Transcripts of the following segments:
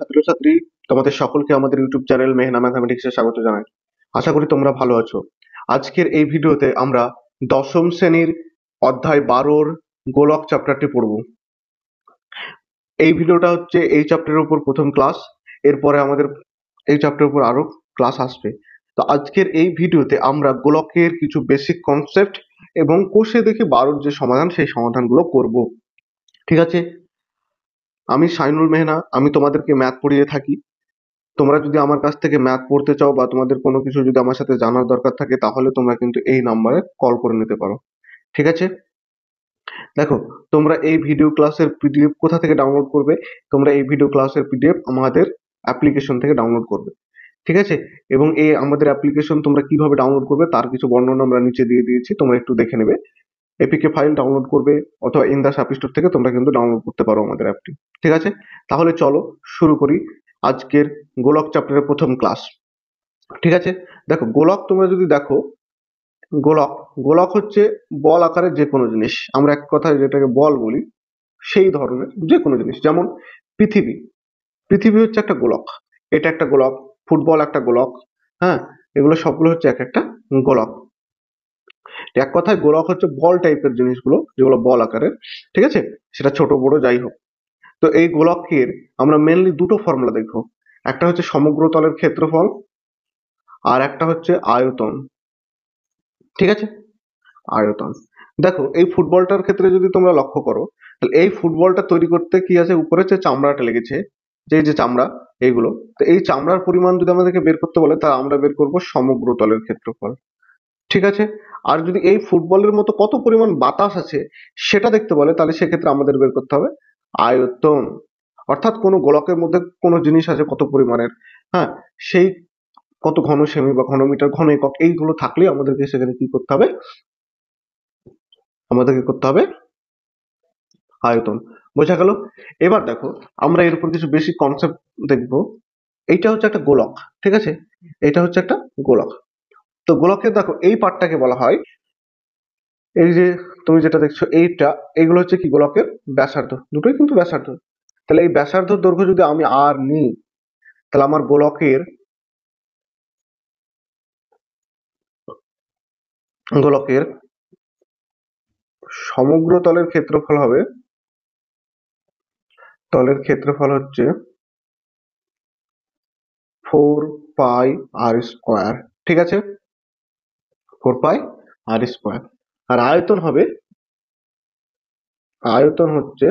ছাত্রছাত্রী, তোমাদের সকলকে আমাদের ইউটিউব চ্যানেল মেহনা ম্যাথামেটিক্সে স্বাগত জানাই। আশা করি তোমরা ভালো আছো। আজকের এই ভিডিওতে আমরা দশম শ্রেণীর অধ্যায় 12-র গোলক চ্যাপ্টারটি পড়ব। এই ভিডিওটা হচ্ছে এই চ্যাপ্টারের উপর প্রথম ক্লাস। এরপরে আমাদের এই চ্যাপ্টারের উপর আরো ক্লাস আসবে। তো আজকের এই ভিডিওতে আমরা গোলকের কিছু বেসিক কনসেপ্ট এবং কোষে দেখি 12-র যে সমাধান, সেই সমাধানগুলো করব। ঠিক আছে? আমি শাইনুল মেহনা, আমি তোমাদেরকে ম্যাথ পড়িয়ে থাকি। তোমরা যদি আমার কাছ থেকে ম্যাথ পড়তে চাও বা তোমাদের কোনো কিছু যদি আমার সাথে জানার দরকার থাকে, তাহলে তোমরা কিন্তু এই নাম্বারে কল করে নিতে পারো। ঠিক আছে? দেখো, তোমরা এই ভিডিও ক্লাসের পিডিএফ কোথা থেকে ডাউনলোড করবে? তোমরা এই ভিডিও ক্লাসের পিডিএফ আমাদের অ্যাপ্লিকেশন থেকে ডাউনলোড করবে। ঠিক আছে? এবং এই আমাদের অ্যাপ্লিকেশন তোমরা কিভাবে ডাউনলোড করবে তার কিছু বর্ণনা আমরা নিচে দিয়ে দিয়েছি, তোমরা একটু দেখে নেবে। এপিকে ফাইল ডাউনলোড করবে অথবা ইন দা সাপ স্টোর থেকে তোমরা কিন্তু ডাউনলোড করতে পারো আমাদের অ্যাপটি। ঠিক আছে? তাহলে চলো শুরু করি আজকের গোলক চ্যাপ্টারের প্রথম ক্লাস। ঠিক আছে? দেখো, গোলক তোমরা যদি দেখো, গোলক গোলক হচ্ছে বল আকারের যে কোনো জিনিস, আমরা এক কথায় যেটাকে বল বলি, সেই ধরনের যে কোনো জিনিস। যেমন পৃথিবী, পৃথিবী হচ্ছে একটা গোলক, এটা একটা গোলক, ফুটবল একটা গোলক। হ্যাঁ, এগুলো সবগুলো হচ্ছে এক একটা গোলক। এক কথায় গোলক হচ্ছে বল টাইপের জিনিসগুলো, যেগুলো বল আকারের। ঠিক আছে? সেটা ছোট বড় যাই হোক। তো এই গোলকের আমরা মেনলি দুটো ফর্মুলা দেখবো। একটা হচ্ছে সমগ্র তলের ক্ষেত্রফল, আর একটা হচ্ছে আয়তন। ঠিক আছে? আয়তন। দেখো, এই ফুটবলটার ক্ষেত্রে যদি তোমরা লক্ষ্য করো, তাহলে এই ফুটবলটা তৈরি করতে কি আছে, উপরে যে চামড়াটা লেগেছে, যে চামড়া, এইগুলো, তো এই চামড়ার পরিমাণ যদি আমাদেরকে বের করতে বলে, তা আমরা বের করব সমগ্র তলের ক্ষেত্রফল। ঠিক আছে? আর যদি এই ফুটবলের মতো কত পরিমাণ বাতাস আছে সেটা দেখতে বলে, তাহলে সেক্ষেত্রে আমাদের বের করতে হবে আয়তন। অর্থাৎ কোনো গোলকের মধ্যে কোনো জিনিস আছে কত পরিমাণের, হ্যাঁ, সেই কত ঘন সেমি বা ঘনমিটার, ঘন একক, এইগুলো থাকলে আমাদেরকে সেখানে কি করতে হবে, আমাদেরকে করতে হবে আয়তন। বোঝা গেল? এবার দেখো, আমরা এর উপর কিছু বেসিক কনসেপ্ট দেখবো। এইটা হচ্ছে একটা গোলক। ঠিক আছে? এটা হচ্ছে একটা গোলক। তো গোলকের দেখো এই পার্টটাকে বলা হয়, এই যে তুমি যেটা দেখছো এইটা, এগুলো হচ্ছে কি গোলকের ব্যাসার্ধ, দুটোই কিন্তু ব্যাসার্ধ। তাহলে এই ব্যাসার্ধ দৈর্ঘ্য যদি আমি আর নিই, তাহলে আমার গোলকের গোলকের সমগ্র তলের ক্ষেত্রফল হবে, তলের ক্ষেত্রফল হচ্ছে 4πr²। ঠিক আছে? 4πr²। আর আয়তন হবে, আয়তন হচ্ছে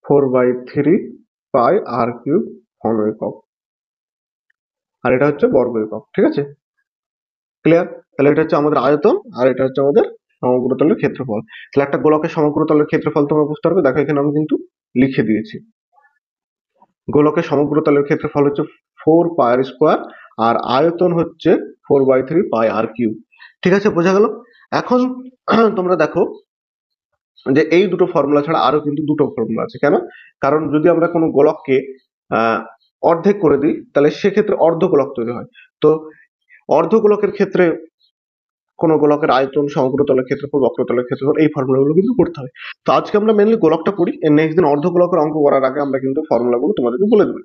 4/3πr³ ঘন একক। আর এটা হচ্ছে বর্গ একক। ঠিক আছে? ক্লিয়ার? তাহলে এটা হচ্ছে আমাদের আয়তন, আর এটা হচ্ছে আমাদের সমগ্র তলের ক্ষেত্রফল। তাহলে একটা গোলকের সমগ্র তলের ক্ষেত্রফল তোমরা বুঝতে পারবে। দেখো, এখানে আমি কিন্তু লিখে দিয়েছি। গোলকের সমগ্র তলের ক্ষেত্রফল হচ্ছে 4πr², আর আয়তন হচ্ছে 4/3πr³। ঠিক আছে? বোঝা গেল? এখন তোমরা দেখো যে এই দুটো ফর্মুলা ছাড়া আরো কিন্তু দুটো ফর্মুলা আছে। কেন? কারণ যদি আমরা কোনো গোলককে অর্ধেক করে দিই, তাহলে সেক্ষেত্রে অর্ধগোলক তৈরি হয়। তো অর্ধগোলকের ক্ষেত্রে কোন গোলকের আয়তন, সমগ্র তলের ক্ষেত্রফল, বক্রতলের ক্ষেত্রফল, এই ফর্মুলাগুলো কিন্তু করতে হয়। তো আজকে আমরা মেনলি গোলকটা করি, এর নেক্সট দিন অর্ধগোলকের অঙ্ক করার আগে আমরা কিন্তু ফর্মুলাগুলো তোমাদেরকে বলে দেবো।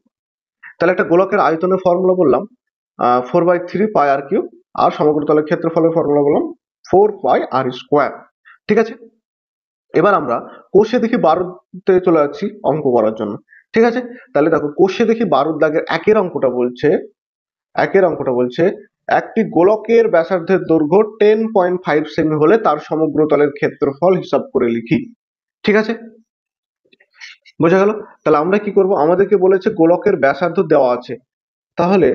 তাহলে একটা গোলকের আয়তনের ফর্মুলা বললাম 4/3πr³, আর সমগ্র তলের ক্ষেত্রফলের ফর্মুলা বললাম 4πr²। ঠিক আছে? এবার আমরা কোষে দেখি 12-তে চলে যাচ্ছি অঙ্ক করার জন্য। ঠিক আছে? তাহলে দেখো, কোষে দেখি 12 দাগের একের অঙ্কটা বলছে একটি গোলকের ব্যাসার্ধের দৈর্ঘ্য 10.5 সেমি হলে তার সমগ্র তলের ক্ষেত্রফল হিসাব করে লিখি। ঠিক আছে? বোঝা গেল? তাহলে আমরা কি করব, আমাদেরকে বলেছে গোলকের ব্যাসার্ধ দেওয়া আছে, তাহলে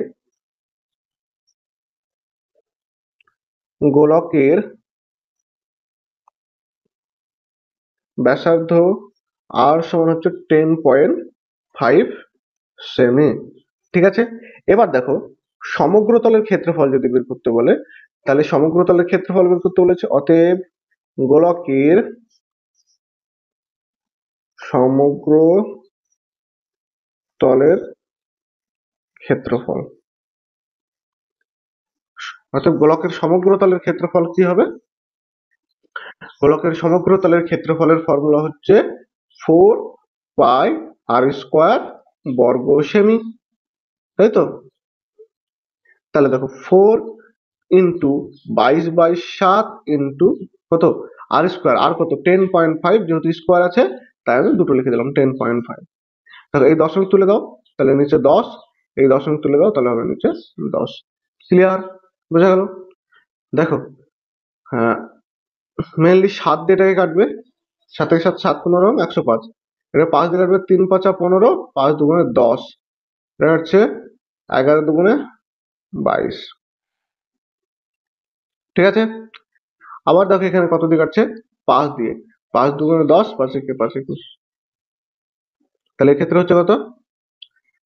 গোলকের ব্যাসার্ধ আর সমান হচ্ছে 10.5 সেমি। ঠিক আছে? এবার দেখো, সমগ্র তলের ক্ষেত্রফল যদি বের করতে বলে, তাহলে সমগ্র তলের ক্ষেত্রফল বের করতে বলেছে, অতএব গোলকের সমগ্র তলের ক্ষেত্রফল, অর্থাৎ গোলকের সমগ্র তলের ক্ষেত্রফল কি হবে, গোলকের সমগ্র তলের ক্ষেত্রফলের ফর্মুলা হচ্ছে 4πr² বর্গ সেমি, তাই তো? তাহলে দেখো 4 ইন্টু 22/7 ইন্টু কত আর স্কোয়ার, আর কত 10.5, যেহেতু স্কোয়ার আছে তাই আমি দুটো লিখে দিলাম 10.5। দেখো এই দশমিক তুলে দাও, তাহলে নিচে 10, এই দশমিক তুলে দাও তাহলে হবে নিচে 10। ক্লিয়ার? বোঝা গেল? দেখো, হ্যাঁ, মেনলি 7 দিয়ে এটাকে কাটবে, 7 এর সাথে 7 15 105, এটা 5 দিয়ে কাটবে, 3 5 15, 5 দুগুণে 10, এটা হচ্ছে 11 দুগুণে 22। ঠিক আছে? আবার দেখো এখানে কত দিয়ে কাটছে, 5 দিয়ে, 5 দুগুণে 10, 5 একে 5 21, তাহলে এক্ষেত্রে হচ্ছে কত,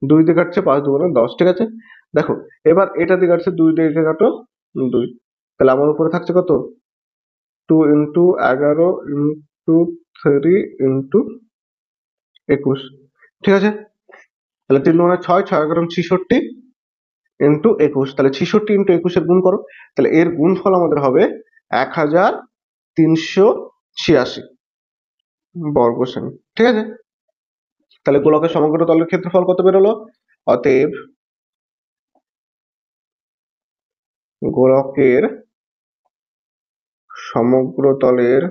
2 দিয়ে কাটছে, 5 দুগুণে 10। ঠিক আছে? দেখো এবার এটা দিয়ে কাটছে, 2 দিয়ে একে কাটো 2, তাহলে আমার উপরে থাকছে কত, 2 ইন্টু 11 ইন্টু 3 ইন্টু 21। ঠিক আছে? তাহলে 3 দুগুণে 6, 6 11 66 ইন্টু 21, তাহলে 66 ইন্টু 21 এর গুণ করো, তাহলে এর গুণফল আমাদের হবে 1386 বর্গ সেমি। ঠিক আছে? তাহলে গোলকের সমগ্র তলের ক্ষেত্রফল কত বেরোলো? অতএব গোলকের সমগ্র তলের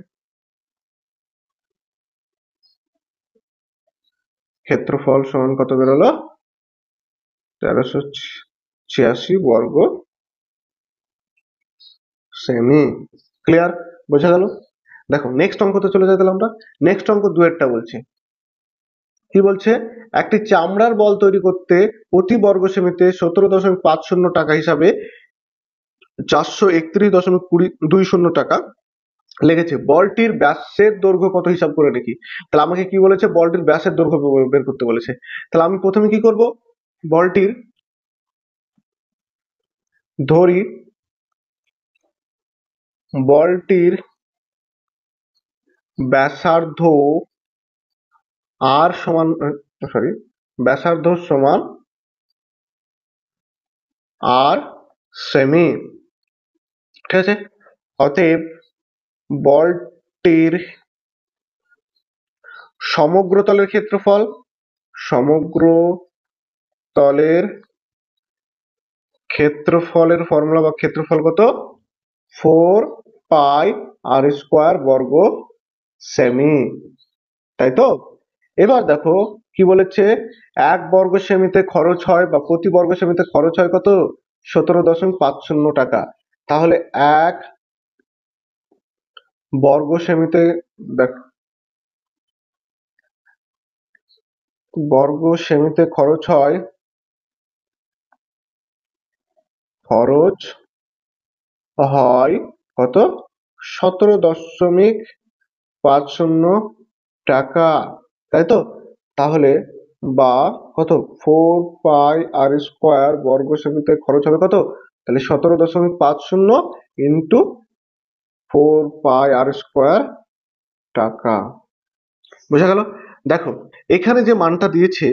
ক্ষেত্রফল সমান কত বেরোলো? 1386 বর্গ সেমি। ক্লিয়ার? বোঝা গেল? দেখো নেক্সট অঙ্কতে চলে যাই তাহলে আমরা। নেক্সট অঙ্ক 2 বলছে, কি বলছে, একটি চামড়ার বল তৈরি করতে প্রতি বর্গ সেমিতে 17.50 টাকা হিসাবে 431.20 টাকা লেগেছে। বলটির ব্যাসের দৈর্ঘ্য কত হিসাব করে দেখি। তাহলে আমাকে কি বলেছে, বলটির ব্যাসের দৈর্ঘ্য বের করতে বলেছে। তাহলে আমি প্রথমে কি করব, বলটির ধরি, বলটির ব্যাসার্ধ আর সমান, সরি, ব্যাসার্ধ সমান আর সেমি। ঠিক আছে? অতএব বলটির সমগ্র তলের ক্ষেত্রফল, সমগ্র তলের ক্ষেত্রফলের ফর্মুলা বা ক্ষেত্রফল কত, 4πr² বর্গ সেমি, তাই তো? এবার দেখো কি বলেছে, 1 বর্গ সেমিতে খরচ হয় বা প্রতি বর্গ সেমিতে খরচ হয় কত, 17.50 টাকা। তাহলে 1 বর্গ সেমিতে, দেখ, বর্গ সেমিতে খরচ হয় কত, 17.50 টাকা, তাই তো? তাহলে বা কত, 4πr² বর্গ সেমিতে খরচ হবে কত, তাহলে 17.50 ইন্টু 4πr² টাকা। বোঝা গেল? দেখো এখানে যে মানটা দিয়েছে,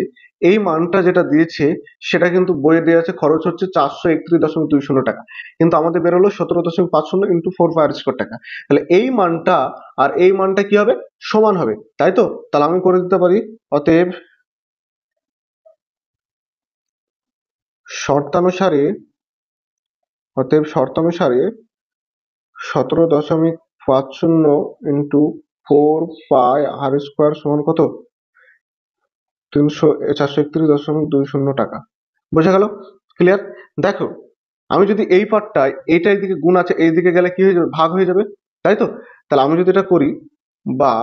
এই মানটা যেটা দিয়েছে সেটা কিন্তু বইয়ে দেওয়া আছে, খরচ হচ্ছে 431.20 টাকা, কিন্তু আমাদের বেরোলো 17.50 ইন্টু 4πr² টাকা। তাহলে এই মানটা আর এই মানটা কি হবে, সমান হবে, তাই তো? তাহলে আমি করে দিতে পারি, অতএব শর্তানুসারে, অতএব শর্তানুসারে 17.50 ইন্টু 4πr² সমান কত, 431.20 টাকা। বোঝা গেল? ক্লিয়ার? দেখো আমি যদি এই পার্টটা, এইটা এইদিকে গুণ আছে, এইদিকে গেলে কি হয়ে যাবে, ভাগ হয়ে যাবে, তাই তো? তাহলে আমি যদি এটা করি, বা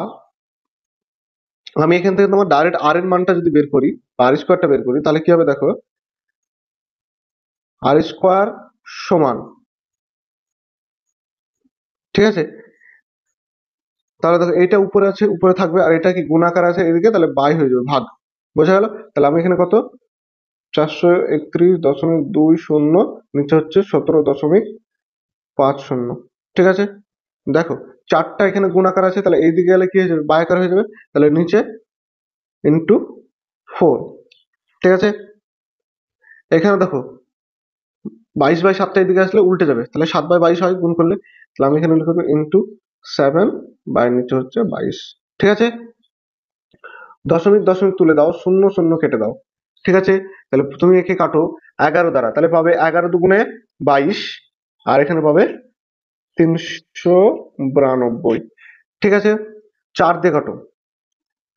আমি এখান থেকে তোমার ডাইরেক্ট আর এর মানটা যদি বের করি, আর স্কোয়ারটা বের করি, তাহলে কি হবে দেখো, আর স্কোয়ার সমান, ঠিক আছে, তাহলে দেখো এইটা উপরে আছে, উপরে থাকবে, আর এটা কি গুণাকার আছে এদিকে, তাহলে বাই হয়ে যাবে, ভাগ। বোঝা গেল? তাহলে আমি এখানে কত, 431.20, নিচে হচ্ছে 17.50। ঠিক আছে? দেখো 4টা এখানে গুণাকার আছে, তাহলে এইদিকে গেলে কি হয়ে যাবে, বায়াকার হয়ে যাবে, তাহলে নিচে ইন্টু 4। ঠিক আছে? এখানে দেখো 22/7 এদিকে আসলে উল্টে যাবে, তাহলে 7/22 হয় গুণ করলে, তাহলে আমি এখানে লিখবো ইন্টু 7, বাই নিচে হচ্ছে 22। ঠিক আছে? দশমিক দশমিক তুলে দাও, শূন্য শূন্য কেটে দাও, ঠিক আছে, তাহলে তুমি একে কাটো 11 দ্বারা, তাহলে পাবে 11 দুগুণে 22, আর এখানে পাবে 392। ঠিক আছে, 4 দিয়ে কাটো,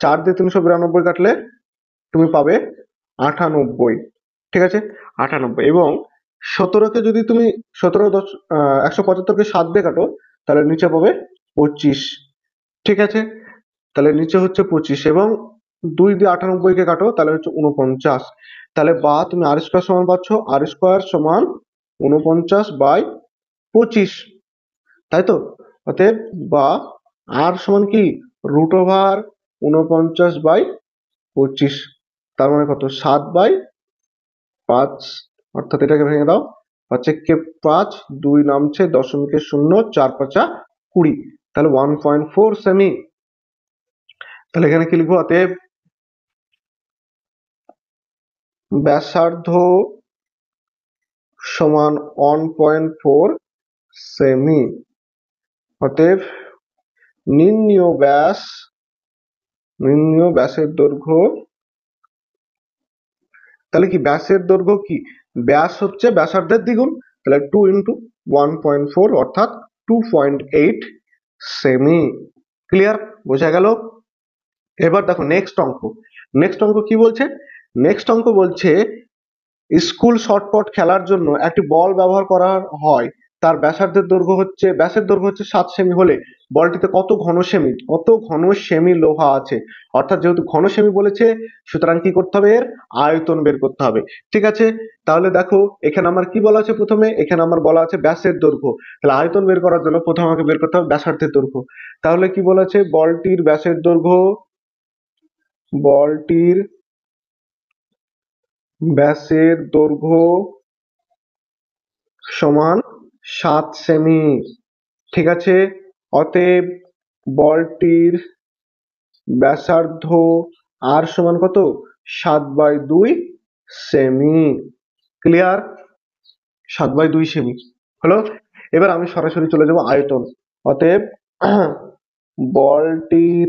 4 দিয়ে 392 কাটলে তুমি পাবে 98। ঠিক আছে, 98। এবং 17কে যদি তুমি 175কে 7 দিয়ে কাটো, তাহলে নিচে পাবে 25। ঠিক আছে, তাহলে নিচে হচ্ছে 25, এবং 2 দিয়ে 98কে কাটো, তাহলে হচ্ছে 49। তাহলে বা তুমি আর স্কোয়ার সমান পাচ্ছ আর স্কোয়ার সমান 49/25, তাই তো? অতএব বা আর সমান কি √49/25, তার মানে কত 7/5, অর্থাৎ এটাকে ভেঙে দাও, 5 × 5, 2 নামছে, দশমিকের 0, 4 × 5 = 20, তাহলে 1.4 সেমি। তাহলে এখানে কি লিখবো? অতএব ব্যাসার্ধ সমান 1.4 সেমি। অতএব নির্ণীয় ব্যাসের দৈর্ঘ্য, তাহলে কি ব্যাসের দৈর্ঘ্য কি? ব্যাস হচ্ছে ব্যাসার্ধের দ্বিগুণ, তাহলে 2 × 1.4 অর্থাৎ 2.8 সেমি। ক্লিয়ার? বোঝা গেল? এবার দেখো নেক্সট অঙ্ক কি বলছে? নেক্সট অঙ্ক বলছে স্কুল শটপট খেলার জন্য একটি বল ব্যবহার করা হয়, তার ব্যাসের দৈর্ঘ্য হচ্ছে 7 সেমি হলে বলটিতে কত ঘন সেমি লোহা আছে। অর্থাৎ যেহেতু ঘন সেমি বলেছে, সুতরাং কি করতে হবে? এর আয়তন বের করতে হবে। ঠিক আছে, তাহলে দেখো এখানে আমার কি বলা আছে? প্রথমে এখানে আমার বলা আছে ব্যাসের দৈর্ঘ্য, তাহলে আয়তন বের করার জন্য প্রথমে আমাকে বের করতে হবে ব্যাসার্ধের দৈর্ঘ্য। তাহলে কি বলেছে? বলটির ব্যাসের দৈর্ঘ্য সমান 7 সেমি। ঠিক আছে, অতএব বলটির ব্যাসার্ধ আর সমান কত? 7/2 সেমি। ক্লিয়ার? 7/2 সেমি হলো। এবার আমি সরাসরি চলে যাব আয়তন। অতএব বলটির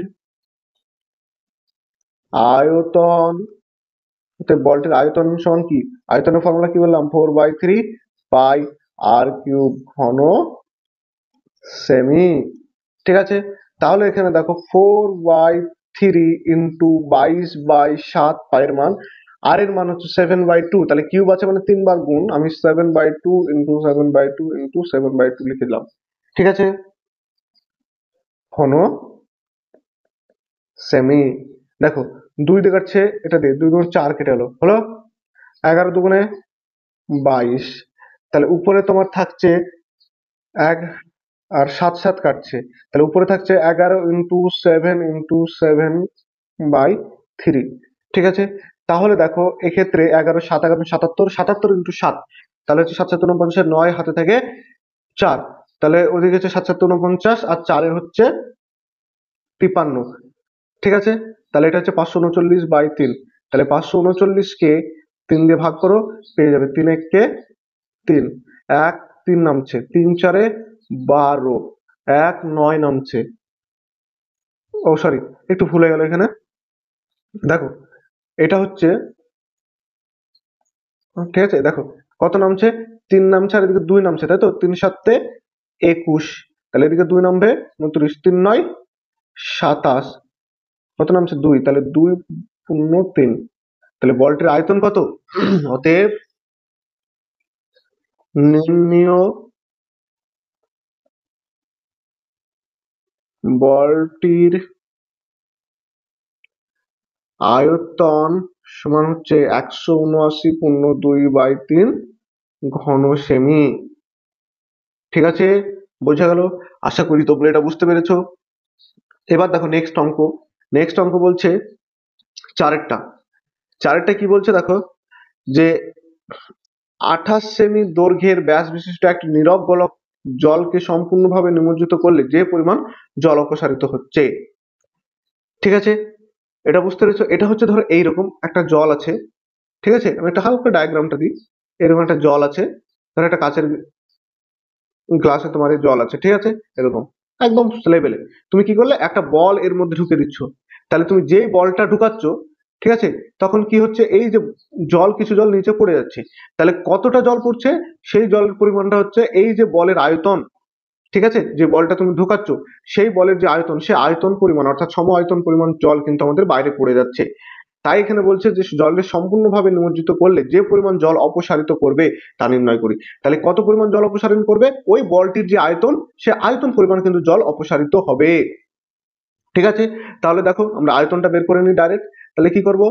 আয়তন বলটির আয়তন সমান কি? আয়তনের ফর্মুলা কি বললাম? 4/3 পাই আর কিউব ঘন সেমি। ঠিক আছে, তাহলে এখানে দেখো 4/3 × 22/7 পায়ের মান, আর এর মান হচ্ছে 7/2, তাহলে কিউব আছে মানে 3 বার গুণ, আমি 7/2 × 7/2 × 7/2 লিখে দিলাম। ঠিক আছে, ঘন সেমি। দেখো 2 দিয়ে কাটছে, এটা দিয়ে 2 × 4 কেটে হলো 11 দুগুণে 22, তাহলে উপরে তোমার থাকছে 1 আর 7 7 কাটছে, তাহলে উপরে থাকছে 11 × 7 × 7/3। ঠিক আছে, তাহলে দেখো এক্ষেত্রে 11 7 11 77, 77 × 7, তাহলে হচ্ছে 7 7 49, 9 হাতে থেকে 4, তাহলে ওদিকে হচ্ছে 7 7 49 আর 4 হচ্ছে 53। ঠিক আছে, তাহলে এটা হচ্ছে 539/3, তাহলে 539কে 3 দিয়ে ভাগ করো, পেয়ে যাবে 3 1 কে 3, 1 3 নামছে, 3 4 12, 1 9 নামছে, ও সরি একটু ভুলে গেল এখানে। দেখো এটা হচ্ছে, ঠিক আছে, দেখো কত নামছে? 3 নামছে আর এদিকে 2 নামছে, তাই তো? 3 7 21, তাহলে এদিকে 2 নামবে 29, 3 9 27, কত নামছে? 2, তাহলে 2 × 3, তাহলে বলটির আয়তন কত? অতএব নির্ণীয় বলটির আয়তন সমান হচ্ছে 179.2/3 ঘন সেমি। ঠিক আছে, বোঝা গেল? আশা করি তোমরা এটা বুঝতে পেরেছো। এবার দেখো নেক্সট অঙ্ক বলছে চারেরটা কি বলছে? দেখো যে 28 সেমি দৈর্ঘ্যের ব্যাস বিশিষ্ট একটি নীরব গোলক জলকে সম্পূর্ণভাবে নিমজ্জিত করলে যে পরিমাণ জল অপসারিত হচ্ছে। ঠিক আছে, এটা বুঝতে পেরেছো? এটা হচ্ছে ধরো এইরকম একটা জল আছে, ঠিক আছে, আমি একটা হালকা ডায়াগ্রামটা দিই। এরকম একটা জল আছে, ধরো একটা কাচের গ্লাসে তোমার এই জল আছে, ঠিক আছে, এরকম একদম লেভেলে তুমি কি করলে? একটা বল এর মধ্যে ঢুকে দিচ্ছ, তাহলে তুমি যে বলটা ঢুকাচ্ছ ঠিক আছে, তখন কি হচ্ছে, এই যে জল, কিছু জল নিচে পড়ে যাচ্ছে, তাহলে কতটা জল পড়ছে, সেই জলের পরিমাণটা হচ্ছে এই যে বলের আয়তন, ঠিক আছে, যে বলটা তুমি ঢোকাচ্ছ সেই বলের যে আয়তন, সেই আয়তন পরিমাণ অর্থাৎ সম আয়তন পরিমাণ জল কিন্তু আমাদের বাইরে পড়ে যাচ্ছে। তাই এখানে বলছে যে জলকে সম্পূর্ণভাবে নিমজ্জিত করলে যে পরিমাণ জল অপসারিত করবে তা নির্ণয় করি। তাহলে কত পরিমাণ জল অপসারণ করবে, ওই বলটির যে আয়তন, সে আয়তন পরিমাণ কিন্তু জল অপসারিত হবে। ঠিক আছে, তাহলে দেখো আমরা আয়তনটা বের করে নিই ডাইরেক্ট। তাহলে কি করব,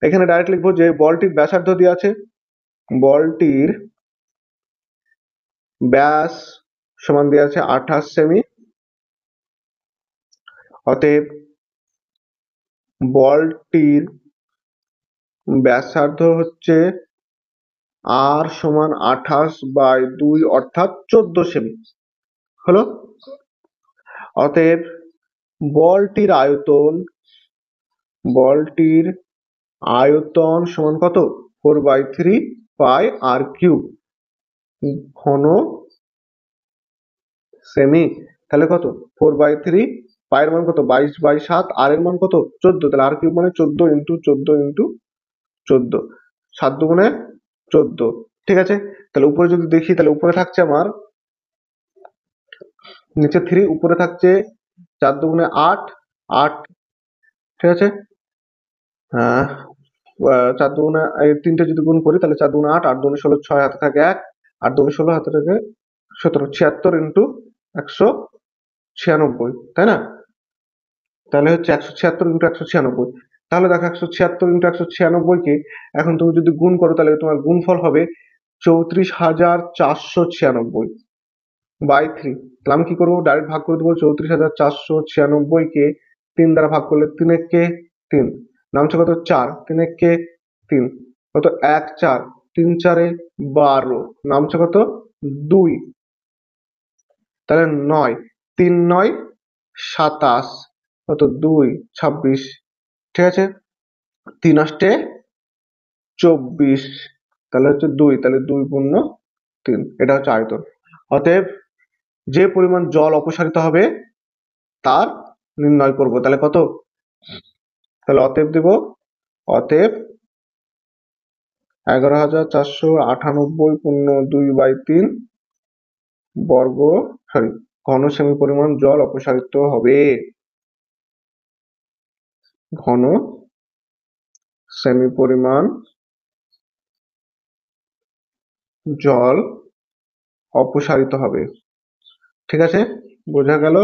এখানে ডাইরেক্ট লিখবো যে বলটির ব্যাসার্ধ দেওয়া আছে, বলটির ব্যাস সমান দেওয়া আছে 28 সেমি। অতএব বলটির ব্যাসার্ধ হচ্ছে আর সমান 28/2 অর্থাৎ 14 সেমি হলো। অতএব বলটির আয়তন, বলটির আয়তন সমান কত, 4/3 পাই আর কিউব ঘন সেমি। তাহলে কত, 4/3, পায়ের মান কত 22/7, আর এর মান কত 14, তাহলে আর কিউব মানে 14 ইন্টু 14 ইন্টু 14, 7 দুগুণে 14। ঠিক আছে, তাহলে উপরে যদি দেখি, তাহলে উপরে থাকছে আমার নিচে 3, উপরে থাকছে 4 দুগুণে 8, 8। ঠিক আছে, আহ 4 দুগুণে এই তিনটে যদি গুণ করি তাহলে 4 দুগুণে 8, 8 দুগুণে 16, 6 হাতে থাকে 1, 8 দুগুণে 16 হাতে থাকে 17, 76 ইন্টু 196, তাই না? তাহলে হচ্ছে 176 ইন্টু 196। তাহলে দেখো 176 ইন্টু 196 কে এখন তুমি যদি গুণ করো তাহলে তোমার গুণফল হবে 34,496/3। তাহলে আমি কি করবো, ডাইরেক্ট ভাগ করে দেবো। 34,496 কে 3 দ্বারা ভাগ করলে 3 একে 3, নামছে কত 4, 3 একে 3, কত 1 4, 3 4 12, নামছে কত 2, তাহলে 9, 3 9 27, কত 2 26। ঠিক আছে, 3 8 24, তাহলে হচ্ছে 2, তাহলে 2 পূর্ণ 3, এটা হচ্ছে আয়তন। অতএব যে পরিমাণ জল অপসারিত হবে তার নির্ণয় করব। তাহলে কত, তাহলে অতএব দেব, অতএব 11,498 × 2/3 বর্গ ঘন সেমি পরিমাণ জল অপসারিত হবে, ঘন সেমি পরিমাণ জল অপসারিত হবে। ঠিক আছে, বোঝা গেল?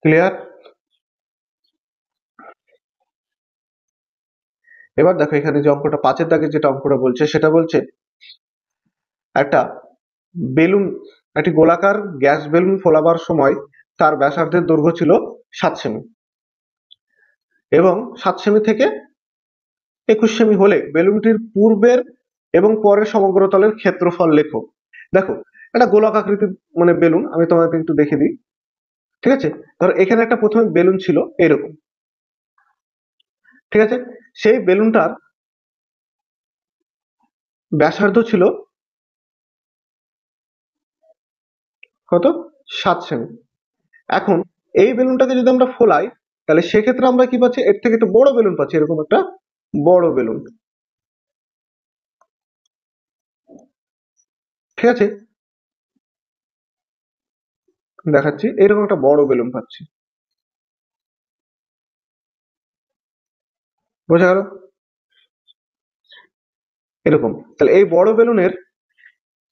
ক্লিয়ার? এবার দেখো এখানে যে অঙ্কটা 5-এর দাগে যেটা অঙ্কটা বলছে, সেটা বলছে একটা বেলুন, একটি গোলাকার গ্যাস বেলুন ফোলাবার সময় তার ব্যাসার্ধের দৈর্ঘ্য ছিল 7 সেমি এবং 7 সেমি থেকে 21 সেমি হলে বেলুনটির পূর্বের এবং পরের সমগ্র তলের ক্ষেত্রফল লেখো। দেখো একটা গোলক আকৃতির মানে বেলুন, আমি তোমাদের একটু দেখে দিই। ঠিক আছে, ধরো এখানে একটা প্রথমে বেলুন ছিল এরকম। ঠিক আছে, সেই বেলুনটার ব্যাসার্ধ ছিল কত, 7 সেমি। এখন এই বেলুনটাকে যদি আমরা ফোলাই তাহলে সেক্ষেত্রে আমরা কি পাচ্ছি, এর থেকে একটু বড় বেলুন পাচ্ছি, এরকম একটা বড় বেলুন। ঠিক আছে, দেখাচ্ছি, এরকম একটা বড় বেলুন পাচ্ছি। বোঝা গেল? এরকম, তাহলে এই বড় বেলুনের,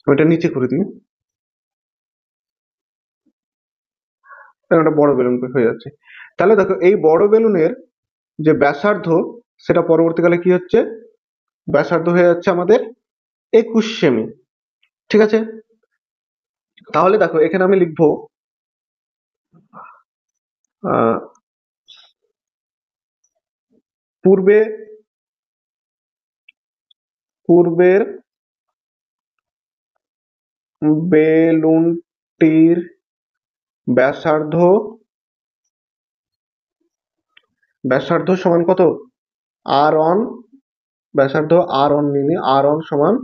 ওইটা নিচে করে দিই, একটা বড় বেলুন হয়ে যাচ্ছে। তাহলে দেখো এই বড় বেলুনের যে ব্যাসার্ধ, সেটা পরবর্তীকালে কি হচ্ছে, ব্যাসার্ধ হয়ে যাচ্ছে আমাদের 21 সেমি। ঠিক আছে, তাহলে দেখো এখানে আমি লিখবো আহ পূর্বে পূর্বের বেলুনটির ব্যাসার্ধ ব্যাসার্ধ সমান কত, r1, ব্যাসার্ধ r1 নিয়ে r1 সমান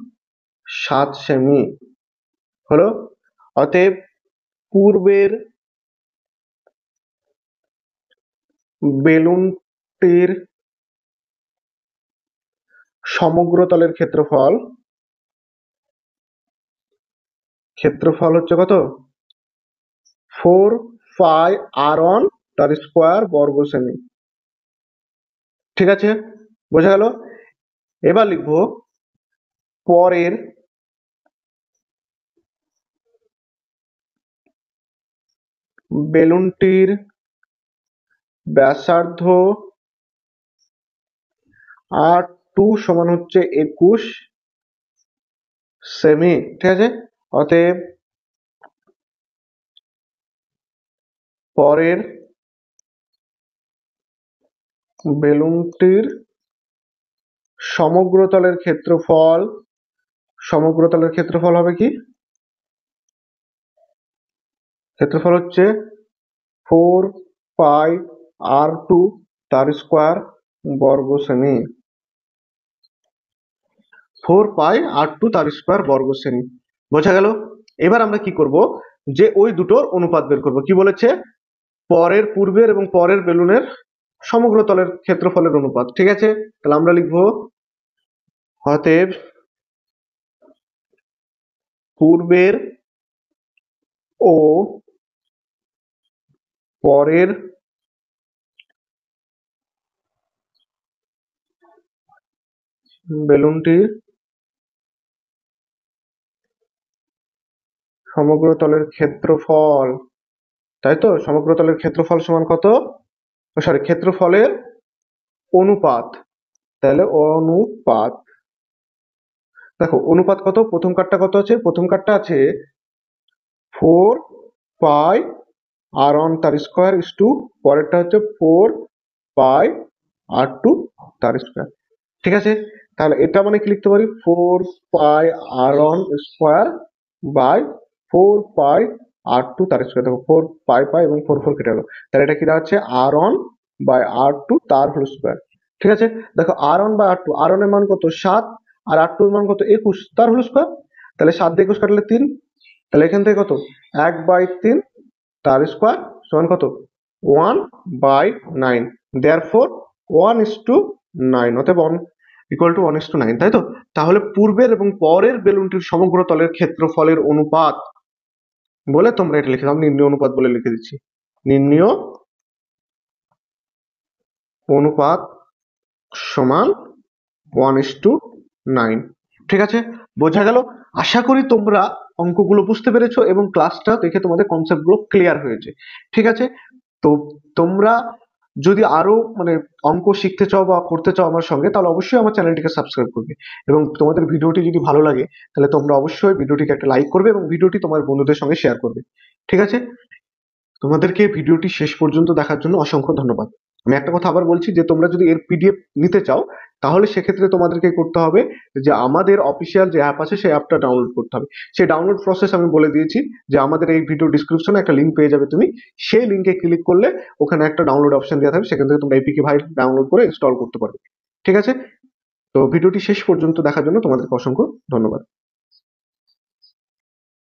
7 সেমি হলো। অতএব পূর্বের বেলুনটির সমগ্র তলের ক্ষেত্রফল হচ্ছে কত? 4πr1 তার স্কোয়ার বর্গ সেমি। ঠিক আছে, বোঝা গেল? এবার লিখবো পরের বেলুনটির ব্যাসার্ধ R2 সমান হচ্ছে 21 সেমি। ঠিক আছে, অতএব পরের বেলুনটির সমগ্র তলের ক্ষেত্রফল হবে কি? ক্ষেত্রফল হচ্ছে 4πr2 তার স্কোয়ার বর্গ সেমি। 4πr2 তার স্কোয়ার বর্গ সেমি। বোঝা গেল? এবার আমরা কি করব, যে ওই দুটোর অনুপাত বের করব। কি বলেছে? পূর্বের এবং পরের বেলুনের সমগ্র তলের ক্ষেত্রফলের অনুপাত। ঠিক আছে, তাহলে আমরা লিখব অতএব পূর্বের ও পরের বেলুনটির সমগ্র তলের ক্ষেত্রফল, তাই তো? সমগ্র তলের ক্ষেত্রফল সমান কত? সরি, ক্ষেত্রফলের অনুপাত। তাহলে অনুপাত, দেখো অনুপাত কত? প্রথম কাটটা কত আছে? প্রথম কাটটা আছে 4πr1 তার স্কোয়ার ইস টু, পরেরটা হচ্ছে 4πr2 তার স্কোয়ার। ঠিক আছে, তাহলে এটা মানে কি লিখতে পারি? 4πr1 স্কোয়ার বাই 4πr2 তার স্কোয়ার। দেখো 4 এবং 4 কেটে গেল, তাহলে এটা কি দাঁড়াচ্ছে? r1 বাই r2 তার হোল স্কোয়ার। ঠিক আছে, দেখো r1 বাই r2, r1 এর মান কত? 7, আর r2 এর মান কত? 21 তার হোল স্কোয়ার। তাহলে 7 দিয়ে 21 কাটলে 3, তাহলে এখান থেকে কত? 1/3 তার স্কোয়ার সমান কত? 1/9। দেয়ারফর 1:9, অতএব ইকুয়াল টু 1:9, তাই তো? তাহলে পূর্বের এবং পরের বেলুনটির সমগ্র তলের ক্ষেত্রফলের অনুপাত বলে তোমরা এটা লিখে দাও। নির্ণয় অনুপাত বলে লিখে দিচ্ছি, নির্ণয় অনুপাত সমান 1:9। ঠিক আছে, বোঝা গেল? আশা করি তোমরা অঙ্কগুলো বুঝতে পেরেছো এবং ক্লাসটা দেখে তোমাদের কনসেপ্টগুলো ক্লিয়ার হয়েছে। ঠিক আছে, তো তোমরা যদি আরো মানে অঙ্ক শিখতে চাও বা করতে চাও আমার সঙ্গে, তাহলে অবশ্যই আমার চ্যানেলটিকে সাবস্ক্রাইব করবে। এবং তোমাদের ভিডিওটি যদি ভালো লাগে তাহলে তোমরা অবশ্যই ভিডিওটিকে একটা লাইক করবে এবং ভিডিওটি তোমার বন্ধুদের সঙ্গে শেয়ার করবে। ঠিক আছে, তোমাদেরকে ভিডিওটি শেষ পর্যন্ত দেখার জন্য অসংখ্য ধন্যবাদ। আমি একটা কথা আবার বলছি, যে তোমরা যদি এর পিডিএফ নিতে চাও তাহলে সেক্ষেত্রে তোমাদেরকে করতে হবে যে আমাদের অফিসিয়াল যে অ্যাপ আছে সেই অ্যাপটা ডাউনলোড করতে হবে। সেই ডাউনলোড প্রসেস আমি বলে দিয়েছি, যে আমাদের এই ভিডিও ডিসক্রিপশনে একটা লিঙ্ক পেয়ে যাবে তুমি, সেই লিঙ্কে ক্লিক করলে ওখানে একটা ডাউনলোড অপশন দেওয়া থাকবে, সেখান থেকে তোমরা এপিকে ফাইল ডাউনলোড করে ইনস্টল করতে পারবে। ঠিক আছে, তো ভিডিওটি শেষ পর্যন্ত দেখার জন্য তোমাদেরকে অসংখ্য ধন্যবাদ।